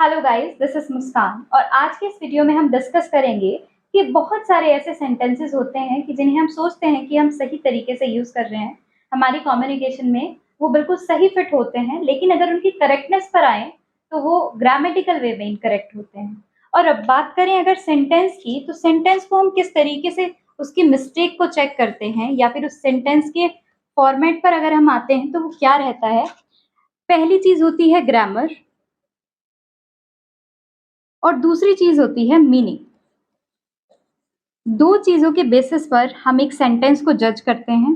Hello guys, this is मुस्कान और आज के इस वीडियो में हम डिस्कस करेंगे कि बहुत सारे ऐसे सेंटेंसेस होते हैं कि जिन्हें हम सोचते हैं कि हम सही तरीके से यूज कर रहे हैं हमारी कम्युनिकेशन में, वो बिल्कुल सही फिट होते हैं, लेकिन अगर उनकी करेक्टनेस पर आए तो वो ग्रामेटिकल वे में इनकरेक्ट होते हैं। और अब बात करें अगर सेंटेंस की, तो सेंटेंस को हम किस तरीके से उसकी मिस्टेक को चेक करते हैं या फिर उस सेंटेंस के फॉर्मेट पर अगर हम आते हैं तो वो क्या रहता है। पहली चीज होती है ग्रामर और दूसरी चीज होती है मीनिंग। दो चीजों के बेसिस पर हम एक सेंटेंस को जज करते हैं,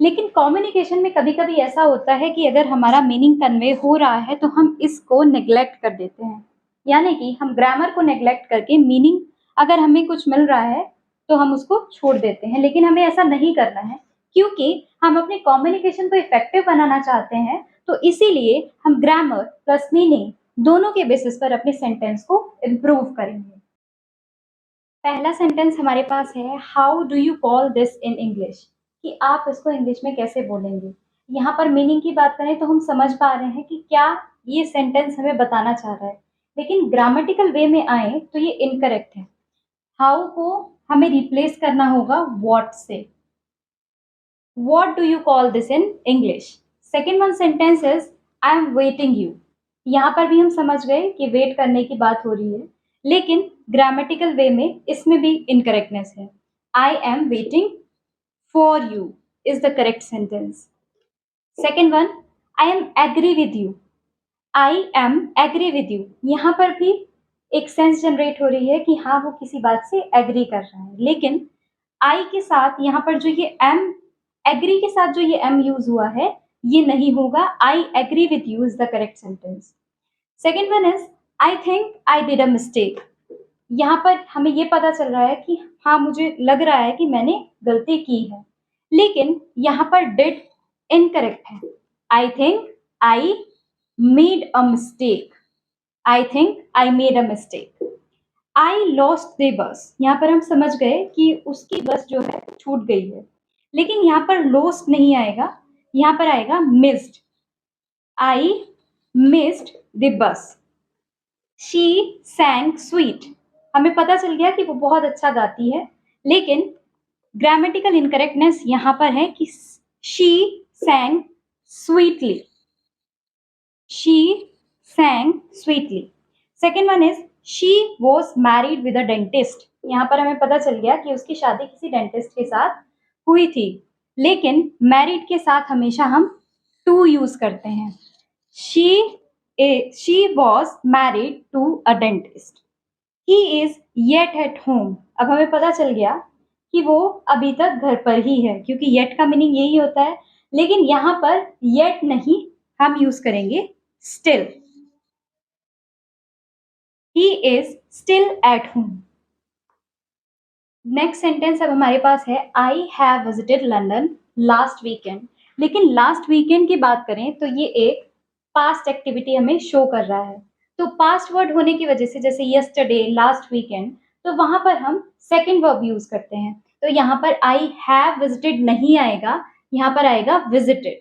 लेकिन कम्युनिकेशन में कभी-कभी ऐसा होता है कि अगर हमारा मीनिंग कन्वे हो रहा है तो हम इसको नेग्लेक्ट कर देते हैं। यानी कि हम ग्रामर को नेग्लेक्ट करके मीनिंग, अगर हमें कुछ मिल रहा है तो हम उसको छोड़ देते हैं, लेकिन हमें ऐसा नहीं करना है क्योंकि हम अपने कम्युनिकेशन को इफेक्टिव बनाना चाहते हैं। तो इसीलिए हम ग्रामर प्लस मीनिंग दोनों के बेसिस पर अपने सेंटेंस को इम्प्रूव करेंगे। पहला सेंटेंस हमारे पास है, how do you call this in English, कि आप इसको इंग्लिश में कैसे बोलेंगे। यहाँ पर मीनिंग की बात करें तो हम समझ पा रहे हैं कि क्या ये सेंटेंस हमें बताना चाह रहा है, लेकिन ग्रामेटिकल वे में आए तो ये इनकरेक्ट है। हाउ को हमें रिप्लेस करना होगा व्हाट से। What do you call this in English? Second one sentence is I am waiting you. यहाँ पर भी हम समझ गए कि वेट करने की बात हो रही है, लेकिन ग्रामेटिकल वे में इसमें भी इनकरेक्टनेस है। I am waiting for you is the correct sentence. Second one, I am agree with you. I am agree with you. यहाँ पर भी एक सेंस जनरेट हो रही है कि हाँ वो किसी बात से एग्री कर रहा है, लेकिन आई के साथ यहाँ पर जो ये एम, एग्री के साथ जो ये एम यूज हुआ है, ये नहीं होगा। I agree with you is the correct sentence. Second one is I think I did a mistake. यहाँ पर हमें ये पता चल रहा है कि हाँ मुझे लग रहा है कि मैंने गलती की है, लेकिन यहाँ पर डिड इनकरेक्ट है। आई think I made a mistake. I think I made a mistake. I lost the bus, यहाँ पर हम समझ गए कि उसकी बस जो है छूट गई है, लेकिन यहाँ पर लॉस्ट नहीं आएगा, यहाँ पर आएगा missed. I missed the bus. She सैंग sweet, हमें पता चल गया कि वो बहुत अच्छा गाती है, लेकिन ग्रामेटिकल इनकरेक्टनेस यहाँ पर है कि she सैंग sweetly. She सैंग sweetly. Second one is she was married with a dentist. यहाँ पर हमें पता चल गया कि उसकी शादी किसी डेंटिस्ट के साथ हुई थी, लेकिन मैरिड के साथ हमेशा हम टू यूज करते हैं। She was married to a dentist. He is yet at home. अब हमें पता चल गया कि वो अभी तक घर पर ही है, क्योंकि येट का मीनिंग यही होता है, लेकिन यहाँ पर येट नहीं, हम यूज करेंगे still. He is still at home. Next sentence अब हमारे पास है, I have visited London last weekend. लेकिन लास्ट वीकेंड की बात करें तो ये एक पास्ट एक्टिविटी हमें शो कर रहा है, तो पास्ट वर्ड होने की वजह से, जैसे यस्टरडे, लास्ट वीकेंड, तो वहां पर हम सेकेंड वर्ब यूज करते हैं। तो यहाँ पर आई हैव विजिटेड नहीं आएगा, यहाँ पर आएगा visited.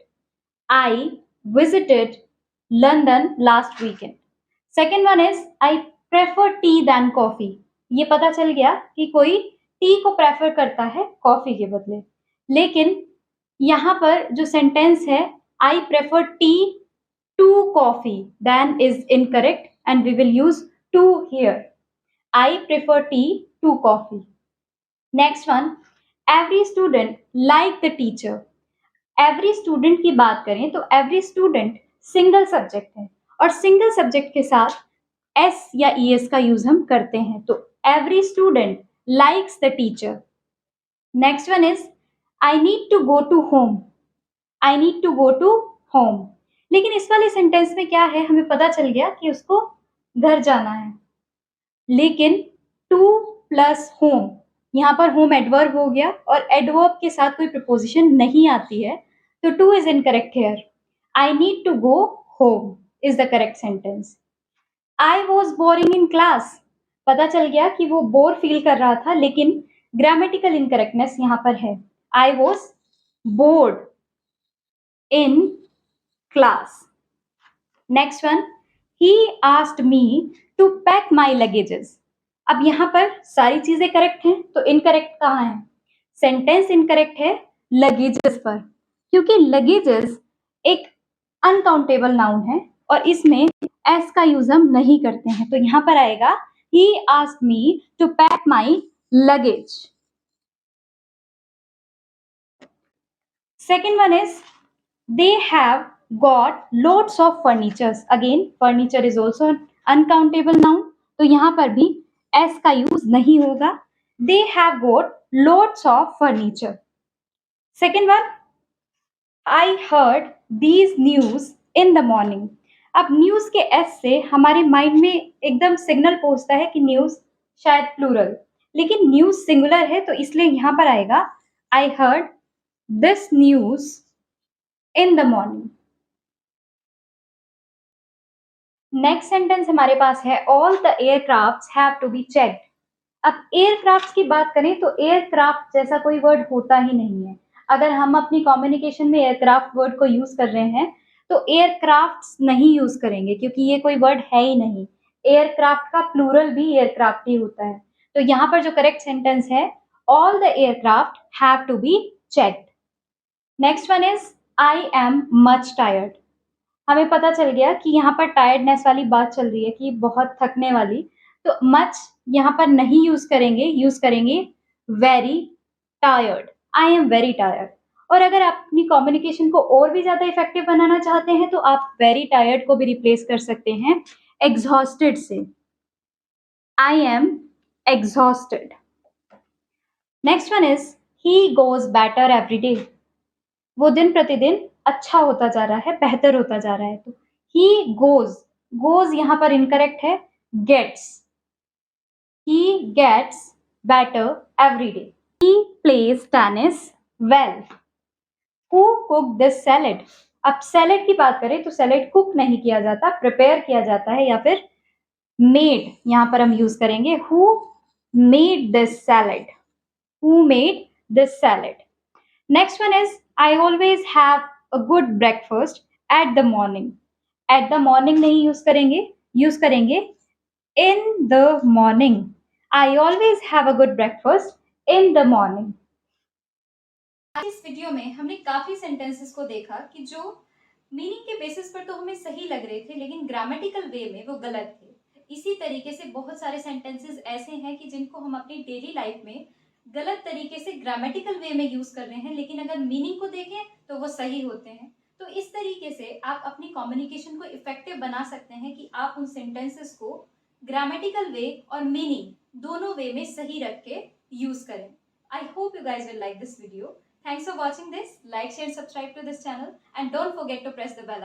I visited London last weekend. Second one is I prefer tea than coffee. ये पता चल गया कि कोई टी को प्रेफर करता है कॉफी के बदले, लेकिन यहाँ पर जो सेंटेंस है, I prefer tea to coffee than is incorrect and we will use to here. I prefer tea to coffee. Next one, every student like the teacher. Every student की बात करें तो एवरी स्टूडेंट सिंगल सब्जेक्ट है, और single subject के साथ S या E S का यूज हम करते हैं, तो every student likes the teacher. Next one is I need to go to home. I need to go to home, लेकिन इस वाले सेंटेंस में क्या है, हमें पता चल गया कि उसको घर जाना है, लेकिन टू प्लस होम, यहाँ पर होम एडवर्ब हो गया और एडवर्ब के साथ कोई प्रपोजिशन नहीं आती है, तो to is incorrect here. I need to go home is the correct sentence. I was boring in class, पता चल गया कि वो बोर फील कर रहा था, लेकिन ग्रामेटिकल इनकरेक्टनेस यहाँ पर है। I was bored in class. Next one, he asked me to pack my luggages. अब यहाँ पर सारी चीजें करेक्ट हैं, तो इनकरेक्ट कहाँ है? सेंटेंस इनकरेक्ट है लगेजेस पर, क्योंकि लगेजेस एक अनकाउंटेबल नाउन है और इसमें एस का यूज हम नहीं करते हैं, तो यहाँ पर आएगा he asked me to pack my luggage. Second one is they have got lots of furnitures. Again, furniture is also an uncountable noun, तो यहाँ पर भी s का यूज नहीं होगा। They have got lots of furniture. Second one, I heard these news in the morning. अब news के s से हमारे माइंड में एकदम सिग्नल पहुंचता है कि न्यूज शायद प्लूरल, लेकिन न्यूज सिंगुलर है, तो इसलिए यहाँ पर आएगा I heard this news in the morning. Next sentence हमारे पास है all the aircrafts have to be checked. अब एयरक्राफ्ट की बात करें तो एयरक्राफ्ट जैसा कोई वर्ड होता ही नहीं है। अगर हम अपनी कम्युनिकेशन में एयरक्राफ्ट वर्ड को यूज कर रहे हैं तो एयरक्राफ्ट्स नहीं यूज करेंगे, क्योंकि ये कोई वर्ड है ही नहीं। एयरक्राफ्ट का प्लूरल भी एयरक्राफ्ट ही होता है। तो यहाँ पर जो करेक्ट सेंटेंस है all the aircraft have to be checked. Next one is I am much tired. हमें पता चल गया कि यहाँ पर टायर्डनेस वाली बात चल रही है कि बहुत थकने वाली, तो मच यहाँ पर नहीं यूज करेंगे, यूज करेंगे very tired. I am very tired. और अगर आप अपनी कम्युनिकेशन को और भी ज्यादा इफेक्टिव बनाना चाहते हैं तो आप वेरी टायर्ड को भी रिप्लेस कर सकते हैं एग्जॉस्टेड से। I am exhausted. Next one is he goes better every day. वो दिन प्रतिदिन अच्छा होता जा रहा है, बेहतर होता जा रहा है। तो ही गोज, गोज यहाँ पर इनकरेक्ट है, gets. He gets better every day. He plays tennis well. Who cook this salad. अब सैलेड की बात करें तो सैलेड कुक नहीं किया जाता, प्रिपेयर किया जाता है, या फिर मेड यहाँ पर हम यूज करेंगे। Who made this salad. Who made this salad. Next one is I always have a good breakfast at the morning. At the morning नहीं यूज करेंगे, यूज करेंगे in the morning. I always have a good breakfast in the morning. आज इस video में हमने काफी sentences को देखा कि जो मीनिंग के बेसिस पर तो हमें सही लग रहे थे, लेकिन ग्रामेटिकल वे में वो गलत थे। इसी तरीके से बहुत सारे सेंटेंसेस ऐसे हैं कि जिनको हम अपनी डेली लाइफ में गलत तरीके से ग्रामेटिकल वे में यूज कर रहे हैं, लेकिन अगर मीनिंग को देखें तो वो सही होते हैं। तो इस तरीके से आप अपनी कम्युनिकेशन को इफेक्टिव बना सकते हैं कि आप उन सेंटेंसेस को ग्रामेटिकल वे और मीनिंग दोनों वे में सही रख के यूज करें। I hope you guys will like this video. Thanks for watching this. Like, share, subscribe to this channel and don't forget to press the bell icon.